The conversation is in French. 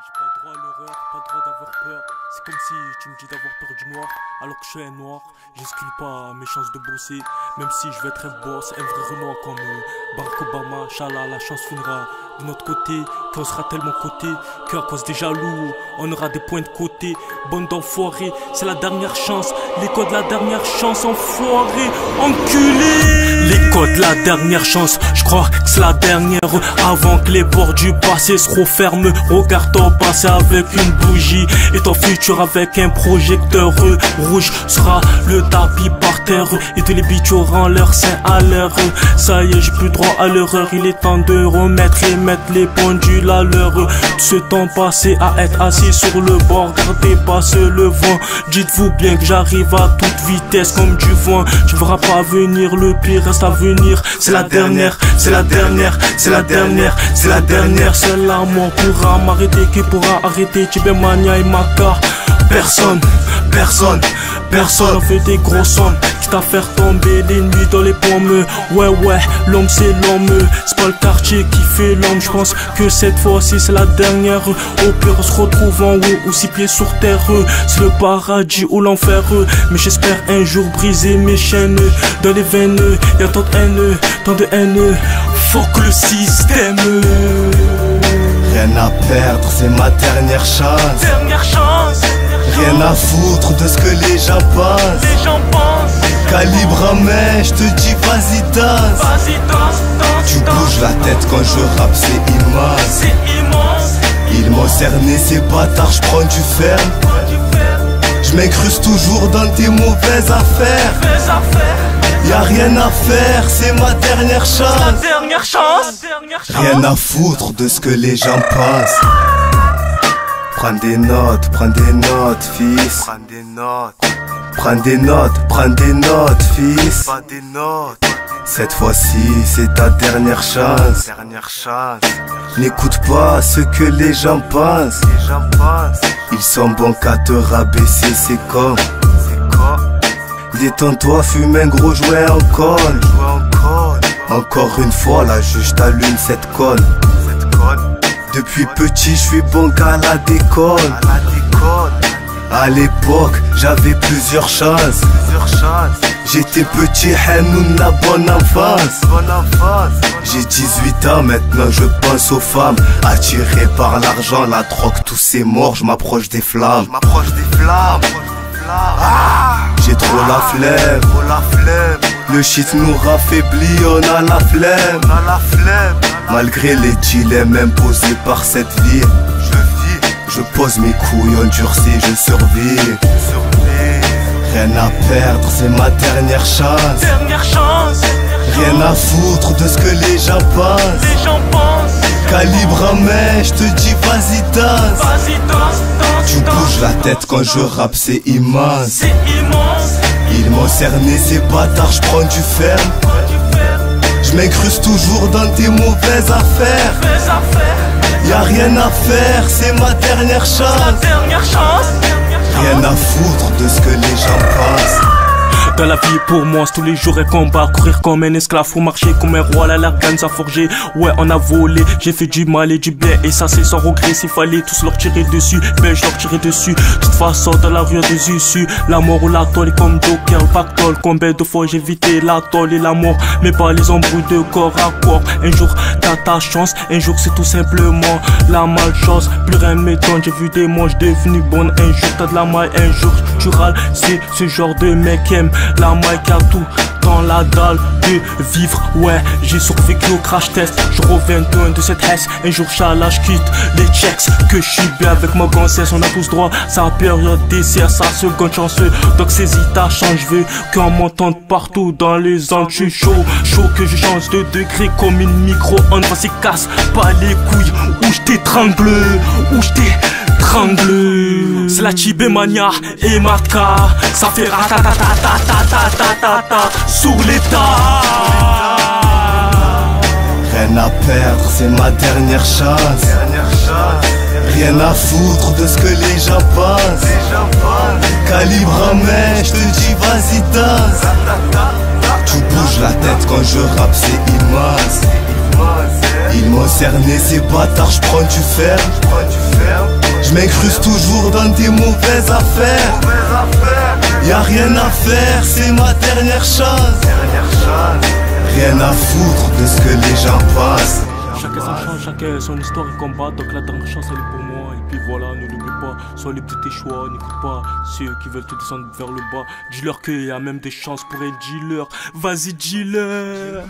J'ai pas le droit à l'erreur, pas le droit d'avoir peur. C'est comme si tu me dis d'avoir peur du noir, alors que je suis un noir. J'exclus pas mes chances de bosser, même si je vais être un boss, un vrai Renoir comme Barack Obama. Inch'Allah, la chance finira de notre côté, qu'on sera tellement coté qu'à cause des jaloux, on aura des points de côté. Bande d'enfoirés, c'est la dernière chance. L'écho de la dernière chance, enfoiré, enculé. L'écho de la dernière chance, je crois que c'est la dernière. Avant que les portes du passé se referment, regarde ton passé avec une bougie et ton futur avec un projecteur rouge. Sera le tapis par terre et tous les bitches auront leur sein à l'heure. Ça y est, j'ai plus droit à l'erreur. Il est temps de remettre et mettre les pendules à l'heure. Tout ce temps passé à être assis sur le bord, regardez passer le vent. Dites-vous bien que j'arrive à toute vitesse comme du vent. Tu verras pas venir, le pire reste à venir. C'est la dernière, c'est la dernière, c'est la dernière, c'est la dernière. Seul la mort pourra m'arrêter, qui pourra arrêter Tibemania et Maka. Personne, personne, personne. On fait des gros sommes, quitte à faire tomber les nuits dans les pommes. Ouais, l'homme c'est l'homme, c'est pas le quartier qui fait l'homme. Je pense que cette fois-ci c'est la dernière. Au pire on se retrouve en haut ou 6 pieds sur terre. C'est le paradis ou l'enfer. Mais j'espère un jour briser mes chaînes. Dans les veines, y'a tant de haine, tant de haine. Fuck le système. Rien à perdre, c'est ma dernière chance. Dernière chance. Rien à foutre de ce que les gens pensent. Les gens pensent. Calibre à main, je te dis vas-y danse. Vas-y danse. Tu bouges la tête quand je rappe, c'est immense. C'est immense. Ils m'ont cerné ces bâtards, je prends du ferme. Je m'incruste toujours dans tes mauvaises affaires. Y'a rien à faire, c'est ma dernière chance. Dernière chance. Rien à foutre de ce que les gens pensent. Prends des notes, fils. Prends des notes. Prends des notes, fils. Pas des notes. Cette fois-ci, c'est ta dernière chance. N'écoute pas ce que les gens pensent. Ils sont bons qu'à te rabaisser, c'est comme. Détends-toi, fume un gros jouet en colle. Encore une fois, la juge t'allume cette colle. Depuis petit, je suis bon qu'à la décolle. À l'époque, j'avais plusieurs chances. J'étais petit, Hanoun, la bonne enfance. J'ai 18 ans, maintenant je pense aux femmes. Attiré par l'argent, la drogue, tous ces morts, je m'approche des flammes. J'ai trop la flemme. Le shit nous raffaiblit, on a la flemme. Malgré les dilemmes imposés par cette vie, je pose mes couilles, on durcit, je survis. Rien à perdre, c'est ma dernière chance. Rien à foutre de ce que les gens pensent. Calibre à main, je te dis vas-y danse. Tu bouges la tête quand je rappe, c'est immense. Ils m'ont cerné ces bâtards, je prends du ferme. Je m'incruste toujours dans tes mauvaises affaires. Y'a rien à faire, c'est ma dernière chance. Rien à foutre de ce que les gens pensent. Dans la vie pour moi c'est tous les jours un combat. Courir comme un esclave ou marcher comme un roi. La largane ça forgé, ouais on a volé. J'ai fait du mal et du bien et ça c'est sans regret. S'il fallait tous leur tirer dessus, ben je leur tirais dessus. De toute façon dans la rue des issues. La mort ou la tôle est comme Joker, pactole. Combien de fois j'ai évité la tôle et la mort, mais pas les embrouilles de corps à corps. Un jour t'as ta chance, un jour c'est tout simplement la malchance. Plus rien m'étonne, j'ai vu des manches devenues bonnes. Un jour t'as de la maille, un jour tu râles. C'est ce genre de mec qui aime la maille qui a tout dans la dalle de vivre. Ouais, j'ai survécu au crash test. Je reviens de cette hesse. Un jour Inch'Allah je quitte les checks. Que je suis bien avec ma grossesse. On a tous droit, sa période d'essai, sa seconde chanceux. Donc saisis ta chance, je veux qu'on m'entende partout dans les angles. Je suis chaud que je change de degré comme une micro-onde. Vas-y casse pas les couilles ou je t'étrangle, c'est la Tibemania et Maka. Ça fait ratatatatatatatata sur l'état. Rien à perdre, c'est ma dernière chance. Rien à foutre de ce que les gens pensent. Calibre à main, je te dis vas-y danse. Tu bouges la tête quand je rappe, c'est immense. Ils m'ont cerné ces bâtards, je prends du ferme. Je m'incruste toujours dans tes mauvaises affaires. Y'a rien à faire, c'est ma dernière chance. Rien à foutre de ce que les gens passent. Chacun sa chance, chacun son histoire et combat. Donc la dernière chance elle est pour moi. Et puis voilà, ne l'oublie pas, sois libre de tes choix. N'écoute pas ceux qui veulent te descendre vers le bas. Dis-leur qu'il y a même des chances pour être dealer. Vas-y dealer.